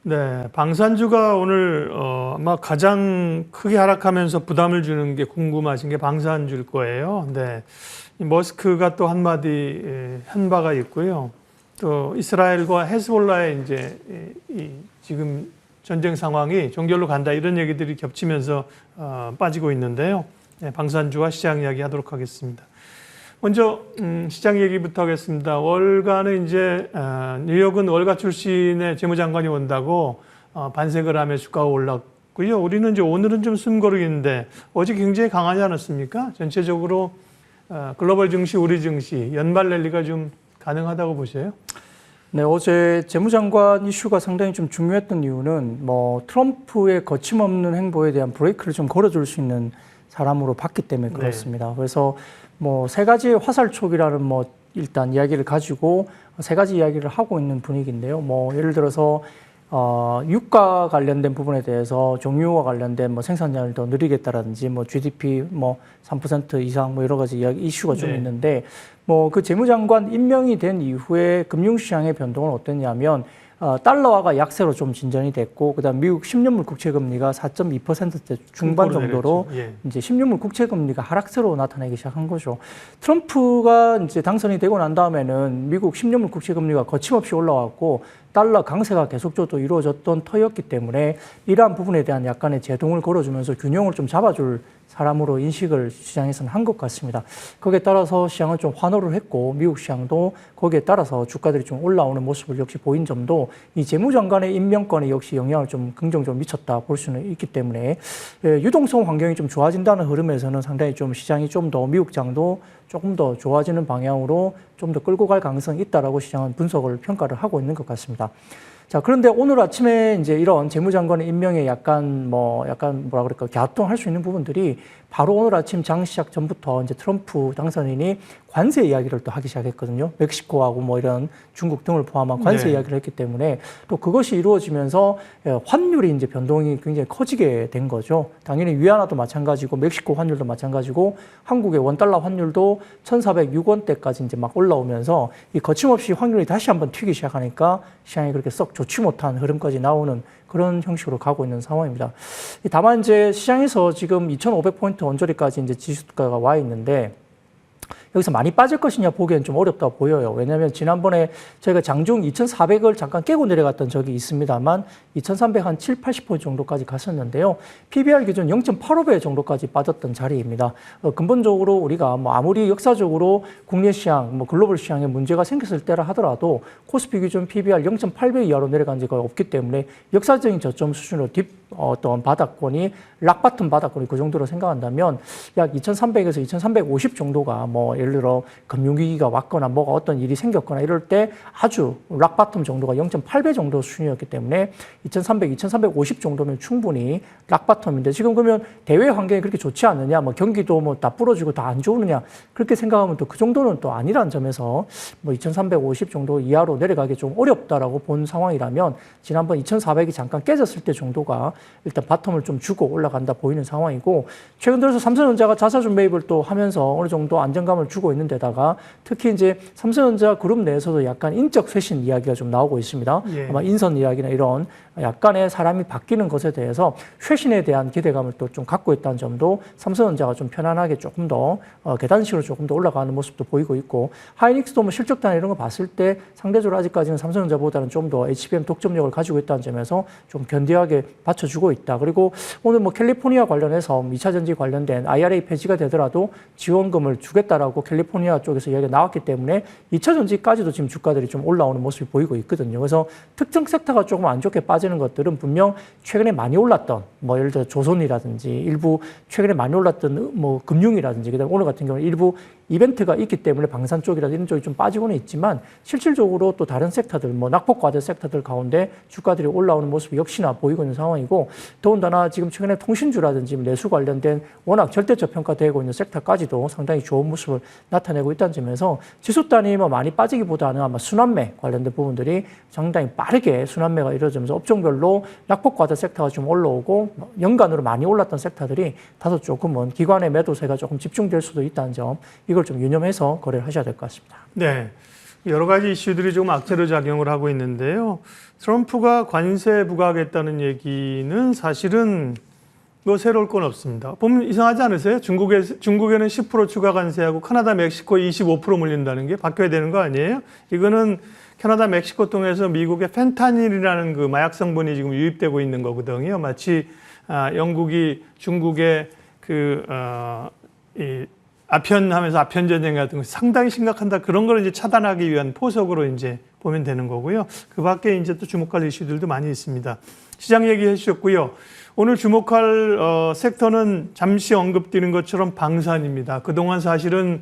네, 방산주가 오늘 아마 가장 크게 하락하면서 부담을 주는 게 궁금하신 게 방산주일 거예요. 네, 이 머스크가 또 한마디 한 바가 있고요. 또 이스라엘과 헤즈볼라의 이제 지금 전쟁 상황이 종결로 간다 이런 얘기들이 겹치면서 빠지고 있는데요. 네, 방산주와 시장 이야기 하도록 하겠습니다. 먼저 시장 얘기부터 하겠습니다. 월가는 이제 뉴욕은 월가 출신의 재무장관이 온다고 반색을 하며 주가가 올랐고요. 우리는 이제 오늘은 좀 숨고르기인데 어제 굉장히 강하지 않았습니까? 전체적으로 글로벌 증시, 우리 증시 연말 랠리가 좀 가능하다고 보세요? 네, 어제 재무장관 이슈가 상당히 좀 중요했던 이유는 트럼프의 거침없는 행보에 대한 브레이크를 좀 걸어줄 수 있는 사람으로 봤기 때문에 그렇습니다. 네. 그래서 세 가지의 화살촉이라는 일단 이야기를 가지고 세 가지 이야기를 하고 있는 분위기인데요. 예를 들어서 유가 관련된 부분에 대해서 종유와 관련된 생산량을 더 늘리겠다라든지 GDP 3% 이상 여러 가지 이슈가 좀 있는데 그 재무장관 임명이 된 이후에 금융시장의 변동은 어땠냐면 달러화가 약세로 좀 진전이 됐고, 그다음 미국 10년물 국채금리가 4.2%대 중반 정도로 이제 10년물 국채금리가 하락세로 나타나기 시작한 거죠. 트럼프가 이제 당선이 되고 난 다음에는 미국 10년물 국채금리가 거침없이 올라왔고 달러 강세가 계속적으로 이루어졌던 터였기 때문에 이러한 부분에 대한 약간의 제동을 걸어주면서 균형을 좀 잡아줄 사람으로 인식을 시장에서는 한 것 같습니다. 거기에 따라서 시장은 좀 환호를 했고 미국 시장도 거기에 따라서 주가들이 좀 올라오는 모습을 역시 보인 점도 이 재무장관의 임명권에 역시 영향을 좀 긍정적으로 미쳤다 볼 수는 있기 때문에 유동성 환경이 좀 좋아진다는 흐름에서는 상당히 좀 시장이 좀 더 미국 장도 조금 더 좋아지는 방향으로 좀 더 끌고 갈 가능성이 있다라고 시장은 분석을 평가를 하고 있는 것 같습니다. 자, 그런데 오늘 아침에 이제 이런 재무장관의 임명에 약간 뭐라 그럴까, 갸우뚱할 수 있는 부분들이 바로 오늘 아침 장 시작 전부터 이제 트럼프 당선인이 관세 이야기를 또 하기 시작했거든요. 멕시코하고 이런 중국 등을 포함한 관세 이야기를 했기 때문에 또 그것이 이루어지면서 환율이 이제 변동이 굉장히 커지게 된 거죠. 당연히 위안화도 마찬가지고 멕시코 환율도 마찬가지고 한국의 원달러 환율도 1,406원대까지 이제 막 올라오면서 이 거침없이 환율이 다시 한번 튀기 시작하니까 시장이 그렇게 썩 좋지 못한 흐름까지 나오는 그런 형식으로 가고 있는 상황입니다. 다만 이제 시장에서 지금 2,500포인트 언저리까지 이제 지수가가 와 있는데 여기서 많이 빠질 것이냐 보기엔 좀 어렵다 보여요. 왜냐하면 지난번에 저희가 장중 2,400을 잠깐 깨고 내려갔던 적이 있습니다만 2,300 한 7, 80포인트 정도까지 갔었는데요. PBR 기준 0.85배 정도까지 빠졌던 자리입니다. 근본적으로 우리가 아무리 역사적으로 국내 시장, 글로벌 시장에 문제가 생겼을 때라 하더라도 코스피 기준 PBR 0.8배 이하로 내려간 적이 없기 때문에 역사적인 저점 수준으로 어떤 바닥권이 락바텀 바닥권이 그 정도로 생각한다면 약 2,300에서 2,350 정도가 예를 들어 금융위기가 왔거나 뭐가 어떤 일이 생겼거나 이럴 때 아주 락바텀 정도가 0.8배 정도 수준이었기 때문에 2,300, 2,350 정도면 충분히 락바텀인데 지금 그러면 대외 환경이 그렇게 좋지 않느냐, 경기도 다 부러지고 다 안 좋으느냐 그렇게 생각하면 또 그 정도는 또 아니라는 점에서 2,350 정도 이하로 내려가기 좀 어렵다라고 본 상황이라면 지난번 2,400이 잠깐 깨졌을 때 정도가 일단 바텀을 좀 주고 올라간다 보이는 상황이고 최근 들어서 삼성전자가 자사주 매입을 또 하면서 어느 정도 안정감을 주고 있는 데다가 특히 이제 삼성전자 그룹 내에서도 약간 인적 쇄신 이야기가 좀 나오고 있습니다. 아마 인선 이야기나 이런 약간의 사람이 바뀌는 것에 대해서 쇄신에 대한 기대감을 또 좀 갖고 있다는 점도 삼성전자가 좀 편안하게 조금 더 계단식으로 조금 더 올라가는 모습도 보이고 있고 하이닉스도 실적단 이런 거 봤을 때 상대적으로 아직까지는 삼성전자보다는 좀 더 HBM 독점력을 가지고 있다는 점에서 좀 견디하게 받쳐주고 있다. 그리고 오늘 캘리포니아 관련해서 2차 전지 관련된 IRA 폐지가 되더라도 지원금을 주겠다라고 캘리포니아 쪽에서 이야기가 나왔기 때문에 2차 전지까지도 지금 주가들이 좀 올라오는 모습이 보이고 있거든요. 그래서 특정 섹터가 조금 안 좋게 빠지는 것들은 분명 최근에 많이 올랐던 예를 들어 조선이라든지 일부 최근에 많이 올랐던 금융이라든지 그다음에 오늘 같은 경우는 일부 이벤트가 있기 때문에 방산 쪽이라든지 이런 쪽이 좀 빠지고는 있지만 실질적으로 또 다른 섹터들, 낙폭과대 섹터들 가운데 주가들이 올라오는 모습이 역시나 보이고 있는 상황이고 더군다나 지금 최근에 통신주라든지 내수 관련된 워낙 절대적 평가되고 있는 섹터까지도 상당히 좋은 모습을 나타내고 있다는 점에서 지수 단위 많이 빠지기보다는 아마 순환매 관련된 부분들이 상당히 빠르게 순환매가 이루어지면서 업종별로 낙폭과대 섹터가 좀 올라오고 연간으로 많이 올랐던 섹터들이 다소 조금은 기관의 매도세가 조금 집중될 수도 있다는 점 이걸 좀 유념해서 거래를 하셔야 될 것 같습니다. 네. 여러 가지 이슈들이 좀 악재로 작용을 하고 있는데요. 트럼프가 관세 부과하겠다는 얘기는 사실은 뭐 새로울 건 없습니다. 보면 이상하지 않으세요? 중국에는 10% 추가 관세하고 캐나다, 멕시코에 25% 물린다는 게 바뀌어야 되는 거 아니에요? 이거는 캐나다, 멕시코 통해서 미국의 펜타닐이라는 그 마약 성분이 지금 유입되고 있는 거거든요. 마치 영국이 중국의 아편하면서 아편 전쟁 같은 거 상당히 심각한다. 그런 걸 이제 차단하기 위한 포석으로 이제 보면 되는 거고요. 그 밖에 이제 또 주목할 이슈들도 많이 있습니다. 시장 얘기해 주셨고요. 오늘 주목할 섹터는 잠시 언급드린 것처럼 방산입니다. 그동안 사실은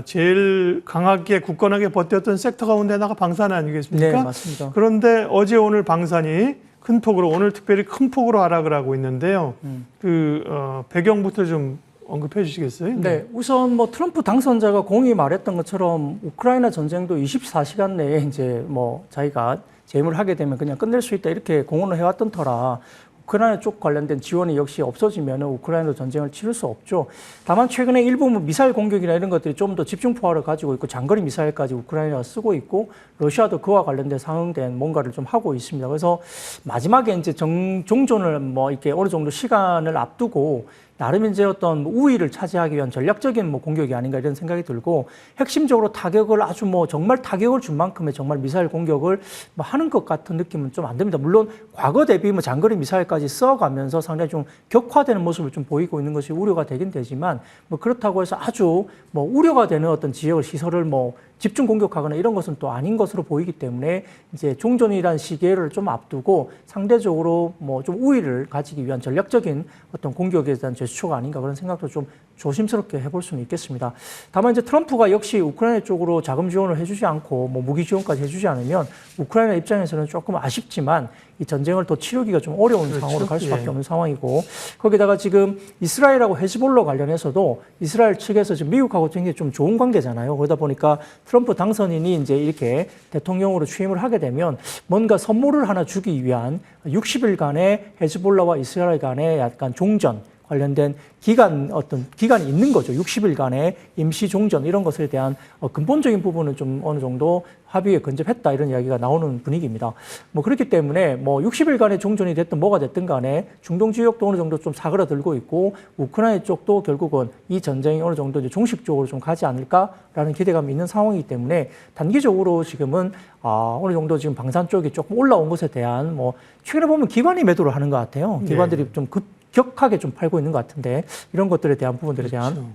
제일 강하게 굳건하게 버텼던 섹터 가운데 하나가 방산 아니겠습니까? 네, 맞습니다. 그런데 어제 오늘 방산이 큰 폭으로 오늘 특별히 큰 폭으로 하락을 하고 있는데요. 배경부터 좀 언급해 주시겠어요? 네, 우선 뭐 트럼프 당선자가 공히 말했던 것처럼 우크라이나 전쟁도 24시간 내에 이제 뭐 자기가 재임을 하게 되면 그냥 끝낼 수 있다 이렇게 공언을 해왔던 터라 우크라이나 쪽 관련된 지원이 역시 없어지면 우크라이나 전쟁을 치를 수 없죠. 다만 최근에 일부 미사일 공격이나 이런 것들이 좀 더 집중포화를 가지고 있고 장거리 미사일까지 우크라이나가 쓰고 있고 러시아도 그와 관련된 상응된 뭔가를 좀 하고 있습니다. 그래서 마지막에 이제 종전을 뭐 이렇게 어느 정도 시간을 앞두고 나름 이제 어떤 우위를 차지하기 위한 전략적인 뭐 공격이 아닌가 이런 생각이 들고 핵심적으로 타격을 아주 뭐 정말 타격을 준 만큼의 정말 미사일 공격을 뭐 하는 것 같은 느낌은 좀 안 듭니다. 물론 과거 대비 뭐 장거리 미사일까지 써가면서 상당히 좀 격화되는 모습을 좀 보이고 있는 것이 우려가 되긴 되지만 뭐 그렇다고 해서 아주 뭐 우려가 되는 어떤 지역을 시설을 뭐 집중 공격하거나 이런 것은 또 아닌 것으로 보이기 때문에 이제 종전이라는 시기를 좀 앞두고 상대적으로 뭐 좀 우위를 가지기 위한 전략적인 어떤 공격에 대한 제스처가 아닌가 그런 생각도 좀 조심스럽게 해볼 수는 있겠습니다. 다만 이제 트럼프가 역시 우크라이나 쪽으로 자금 지원을 해주지 않고 뭐 무기 지원까지 해주지 않으면 우크라이나 입장에서는 조금 아쉽지만 이 전쟁을 더 치르기가 좀 어려운 그렇죠. 상황으로 갈 수밖에 없는 상황이고 거기다가 지금 이스라엘하고 헤즈볼라 관련해서도 이스라엘 측에서 지금 미국하고 굉장히 좀 좋은 관계잖아요. 그러다 보니까 트럼프 당선인이 이제 이렇게 대통령으로 취임을 하게 되면 뭔가 선물을 하나 주기 위한 60일간의 헤즈볼라와 이스라엘 간의 약간 종전 관련된 어떤 기간이 있는 거죠. 60일간의 임시 종전 이런 것에 대한 근본적인 부분은 좀 어느 정도 합의에 근접했다 이런 이야기가 나오는 분위기입니다. 뭐 그렇기 때문에 뭐 60일간의 종전이 됐든 뭐가 됐든 간에 중동 지역도 어느 정도 좀 사그라들고 있고 우크라이나 쪽도 결국은 이 전쟁이 어느 정도 이제 종식적으로 좀 가지 않을까라는 기대감이 있는 상황이기 때문에 단기적으로 지금은 어느 정도 지금 방산 쪽이 조금 올라온 것에 대한 뭐 최근에 보면 기관이 매도를 하는 것 같아요. 기관들이 좀 격하게 좀 팔고 있는 것 같은데 이런 것들에 대한 부분들에 대한 그렇죠.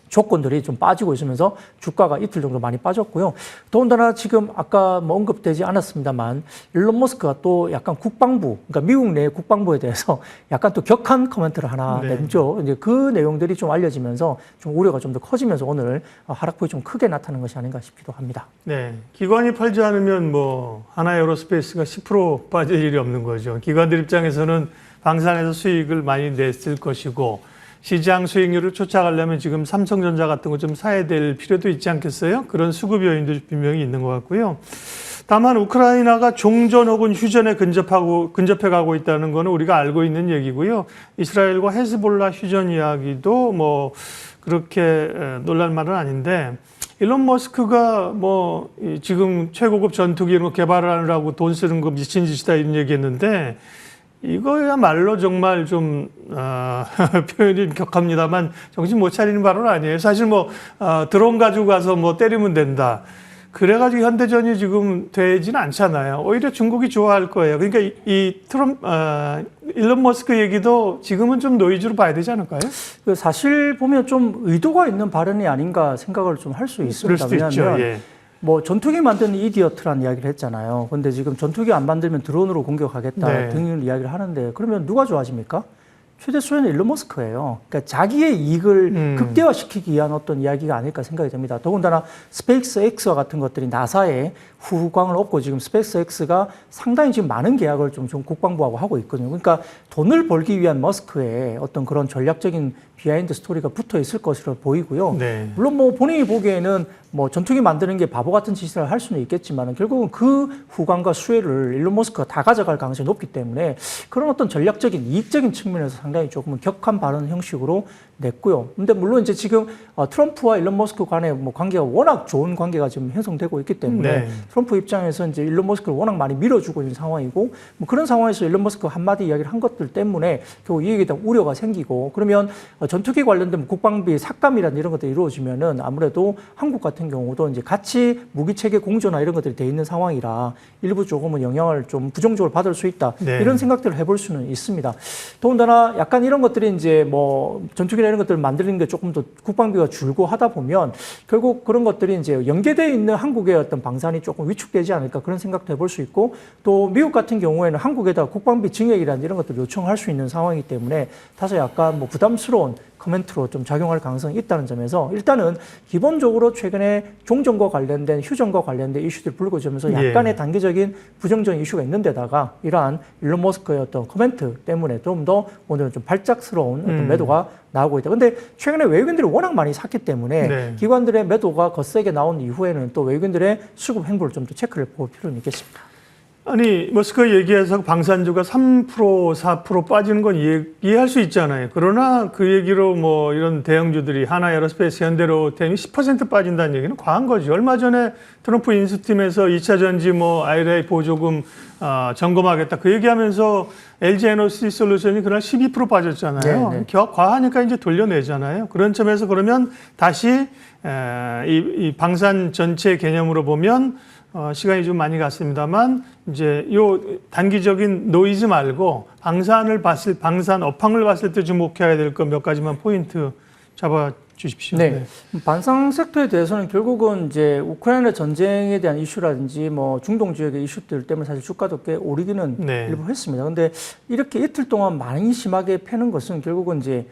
조건들이 좀 빠지고 있으면서 주가가 이틀 정도 많이 빠졌고요. 더군다나 지금 아까 뭐 언급되지 않았습니다만 일론 머스크가 또 약간 국방부, 그러니까 미국 내 국방부에 대해서 약간 또 격한 코멘트를 하나 냈죠. 이제 그 내용들이 좀 알려지면서 좀 우려가 좀 더 커지면서 오늘 하락폭이 좀 크게 나타난 것이 아닌가 싶기도 합니다. 네. 기관이 팔지 않으면 뭐 하나 에어로스페이스가 10% 빠질 일이 없는 거죠. 기관들 입장에서는 방산에서 수익을 많이 냈을 것이고 시장 수익률을 쫓아가려면 지금 삼성전자 같은 거 좀 사야 될 필요도 있지 않겠어요? 그런 수급 요인도 분명히 있는 것 같고요. 다만 우크라이나가 종전 혹은 휴전에 근접해 가고 있다는 거는 우리가 알고 있는 얘기고요. 이스라엘과 헤즈볼라 휴전 이야기도 뭐 그렇게 놀랄 말은 아닌데 일론 머스크가 뭐 지금 최고급 전투기 이런 거 개발을 하느라고 돈 쓰는 거 미친 짓이다 이런 얘기했는데 이거야말로 정말 좀 표현이 격합니다만 정신 못 차리는 발언 아니에요. 사실 뭐 드론 가지고 가서 뭐 때리면 된다. 그래가지고 현대전이 지금 되지는 않잖아요. 오히려 중국이 좋아할 거예요. 그러니까 일론 머스크 얘기도 지금은 좀 노이즈로 봐야 되지 않을까요? 사실 보면 좀 의도가 있는 발언이 아닌가 생각을 좀 할 수 있습니다. 그럴 수도 왜냐하면 있죠. 예. 뭐 전투기 만드는 이디어트라는 이야기를 했잖아요. 근데 지금 전투기 안 만들면 드론으로 공격하겠다 등을 이야기를 하는데 그러면 누가 좋아집니까? 최대 수혜는 일론 머스크예요. 그러니까 자기의 이익을 극대화시키기 위한 어떤 이야기가 아닐까 생각이 됩니다. 더군다나 스페이스 X와 같은 것들이 나사의 후광을 얻고 지금 스페이스 X가 상당히 지금 많은 계약을 좀 국방부하고 하고 있거든요. 그러니까 돈을 벌기 위한 머스크의 어떤 그런 전략적인 비하인드 스토리가 붙어 있을 것으로 보이고요. 네. 물론 뭐 본인이 보기에는 뭐 전투기 만드는 게 바보 같은 짓을 할 수는 있겠지만 결국은 그 후광과 수혜를 일론 머스크가 다 가져갈 가능성이 높기 때문에 그런 어떤 전략적인 이익적인 측면에서 상당히 조금은 격한 발언 형식으로 냈고요. 근데 물론 이제 지금 트럼프와 일론 머스크 간의 뭐 관계가 워낙 좋은 관계가 지금 형성되고 있기 때문에 네. 트럼프 입장에서 이제 일론 머스크를 워낙 많이 밀어주고 있는 상황이고 뭐 그런 상황에서 일론 머스크가 한마디 이야기를 한 것들 때문에 결국 이익에 대한 우려가 생기고 그러면 전투기 관련된 국방비 삭감이라는 이런 것들이 이루어지면은 아무래도 한국 같은 경우도 이제 같이 무기 체계 공조나 이런 것들이 돼 있는 상황이라 일부 조금은 영향을 좀 부정적으로 받을 수 있다. 네. 이런 생각들을 해볼 수는 있습니다. 더군다나 약간 이런 것들이 이제 뭐 전투기나 이런 것들을 만드는 게 조금 더 국방비가 줄고 하다 보면 결국 그런 것들이 이제 연계되어 있는 한국의 어떤 방산이 조금 위축되지 않을까 그런 생각도 해볼 수 있고 또 미국 같은 경우에는 한국에다 국방비 증액이라는 이런 것들을 요청할 수 있는 상황이기 때문에 다소 약간 뭐 부담스러운 커멘트로 좀 작용할 가능성이 있다는 점에서 일단은 기본적으로 최근에 종전과 관련된 휴전과 관련된 이슈들이 불거지면서 약간의 단기적인 부정적인 이슈가 있는데다가 이러한 일론 머스크의 어떤 코멘트 때문에 좀 더 오늘은 좀 발작스러운 어떤 매도가 나오고 있다. 근데 최근에 외국인들이 워낙 많이 샀기 때문에 네. 기관들의 매도가 거세게 나온 이후에는 또 외국인들의 수급 행보를 좀 더 체크를 볼 필요는 있겠습니다. 아니 머스크가 얘기해서 방산주가 3% 4% 빠지는 건 이해할 수 있잖아요. 그러나 그 얘기로 뭐 이런 대형주들이 하나 에어로스페이스 현대로템이 10% 빠진다는 얘기는 과한 거죠. 얼마 전에 트럼프 인수팀에서 2차 전지 뭐 IRA 보조금 점검하겠다 그 얘기하면서 LG 에너지 솔루션이 그날 12% 빠졌잖아요. 네, 네. 과하니까 이제 돌려내잖아요. 그런 점에서 그러면 다시 이 방산 전체 개념으로 보면 시간이 좀 많이 갔습니다만 이제 요 단기적인 노이즈 말고 방산 업황을 봤을 때 주목해야 될 것 몇 가지만 포인트 잡아 주십시오. 네. 반상 섹터에 대해서는 결국은 이제 우크라이나 전쟁에 대한 이슈라든지 뭐 중동 지역의 이슈들 때문에 사실 주가도 꽤 오르기는 네. 일부 했습니다. 근데 이렇게 이틀 동안 많이 심하게 패는 것은 결국은 이제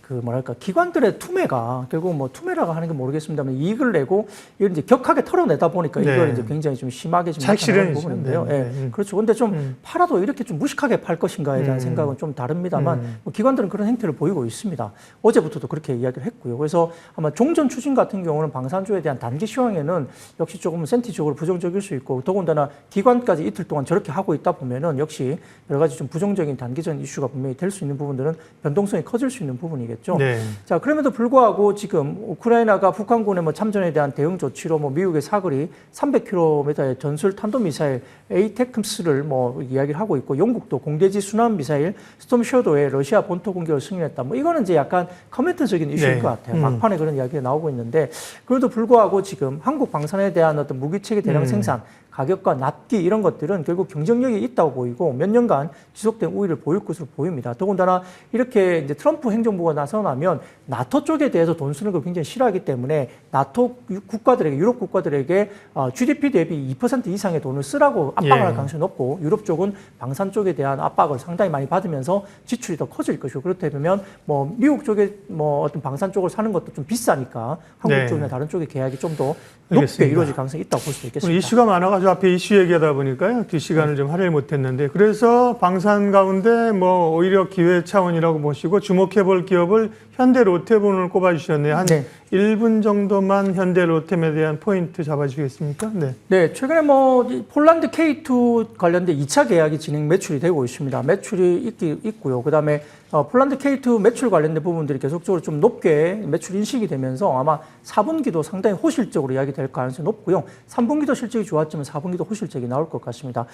그 뭐랄까 기관들의 투매가 결국 뭐 투매라고 하는 게 모르겠습니다만 이익을 내고 이걸 이제 격하게 털어내다 보니까 네. 이걸 이제 굉장히 좀 심하게 좀 차익 나타나는 실현이죠. 부분인데요. 네. 예. 그렇죠. 근데 좀 팔아도 이렇게 좀 무식하게 팔 것인가에 대한 생각은 좀 다릅니다만 뭐 기관들은 그런 행태를 보이고 있습니다. 어제부터도 그렇게 이야기를 했고요. 그래서 아마 종전 추진 같은 경우는 방산주에 대한 단기 시황에는 역시 조금 센티적으로 부정적일 수 있고 더군다나 기관까지 이틀 동안 저렇게 하고 있다 보면은 역시 여러 가지 좀 부정적인 단기적인 이슈가 분명히 될 수 있는 부분들은 변동성이 커질 수 있는 부분이겠죠. 네. 자, 그럼에도 불구하고 지금 우크라이나가 북한군의 뭐 참전에 대한 대응 조치로 뭐 미국의 사거리 300km의 전술 탄도미사일 에이테크스를 뭐 이야기를 하고 있고 영국도 공대지 순환 미사일 스톰 셔도에 러시아 본토 공격을 승인했다. 뭐 이거는 이제 약간 커멘트적인 이슈일 네. 것 같아요. 막판에 그런 이야기가 나오고 있는데 그래도 불구하고 지금 한국 방산에 대한 어떤 무기체계 대량 생산 가격과 납기 이런 것들은 결국 경쟁력이 있다고 보이고 몇 년간 지속된 우위를 보일 것으로 보입니다. 더군다나 이렇게 이제 트럼프 행정부가 나서나면 나토 쪽에 대해서 돈 쓰는 걸 굉장히 싫어하기 때문에 나토 국가들에게 유럽 국가들에게 GDP 대비 2% 이상의 돈을 쓰라고 압박을 할 가능성이 높고 유럽 쪽은 방산 쪽에 대한 압박을 상당히 많이 받으면서 지출이 더 커질 것이고 그렇다면 뭐 미국 쪽에 뭐 어떤 방산 쪽을 사는 것도 좀 비싸니까 한국 네. 쪽이나 다른 쪽의 계약이 좀 더 높게 알겠습니다. 이루어질 가능성이 있다고 볼 수 있겠습니다. 오늘 이슈가 많아가지고 앞에 이슈 얘기하다 보니까요. 뒷시간을 좀 할애를 못했는데 그래서 방산 가운데 뭐 오히려 기회 차원이라고 보시고 주목해 볼 기업을 현대 로테본을 꼽아주셨네요. 한 네. 1분 정도만 현대 로템에 대한 포인트 잡아주시겠습니까? 네. 네, 최근에 뭐 폴란드 K2 관련된 2차 계약이 진행 매출이 되고 있습니다. 매출이 있고요. 그다음에 폴란드 K2 매출 관련된 부분들이 계속적으로 좀 높게 매출 인식이 되면서 아마 4분기도 상당히 호실적으로 이야기될 가능성이 높고요. 3분기도 실적이 좋았지만 4분기도 호실적이 나올 것 같습니다.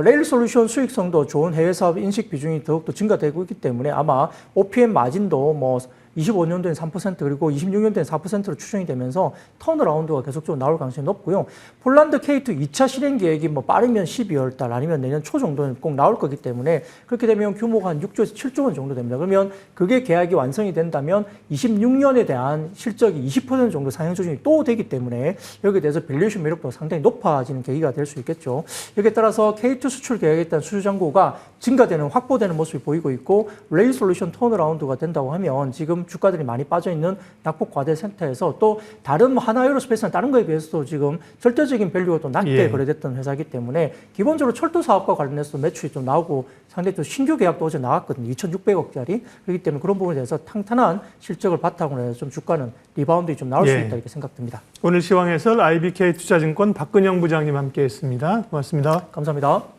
레일 솔루션 수익성도 좋은 해외 사업 인식 비중이 더욱더 증가되고 있기 때문에 아마 OPM 마진도 뭐 25년도엔 3% 그리고 26년도엔 4%로 추정이 되면서 턴어라운드가 계속적으로 나올 가능성이 높고요. 폴란드 K2 2차 실행 계획이 뭐 빠르면 12월 달 아니면 내년 초 정도는 꼭 나올 거기 때문에 그렇게 되면 규모가 한 6조에서 7조 원 정도 됩니다. 그러면 그게 계약이 완성이 된다면 26년에 대한 실적이 20% 정도 상향 조정이 또 되기 때문에 여기에 대해서 밸류에이션 매력도가 상당히 높아지는 계기가 될 수 있겠죠. 여기에 따라서 K2 수출 계획에 따른 수주 잔고가 증가되는 확보되는 모습이 보이고 있고 레일 솔루션 턴어라운드가 된다고 하면 지금 주가들이 많이 빠져 있는 낙폭 과대 상태에서 또 다른 뭐 하나에어로스페이스나 다른 거에 비해서도 지금 절대적인 밸류가 또 낮게 예. 거래됐던 회사이기 때문에 기본적으로 철도 사업과 관련해서 매출이 좀 나오고 상당히 또 신규 계약도 어제 나왔거든요. 2,600억짜리. 그렇기 때문에 그런 부분에 대해서 탄탄한 실적을 바탕으로 해서 좀 주가는 리바운드가 좀 나올 수 예. 있다 이렇게 생각됩니다. 오늘 시황 해설 IBK 투자증권 박근영 부장님 함께했습니다. 고맙습니다. 감사합니다.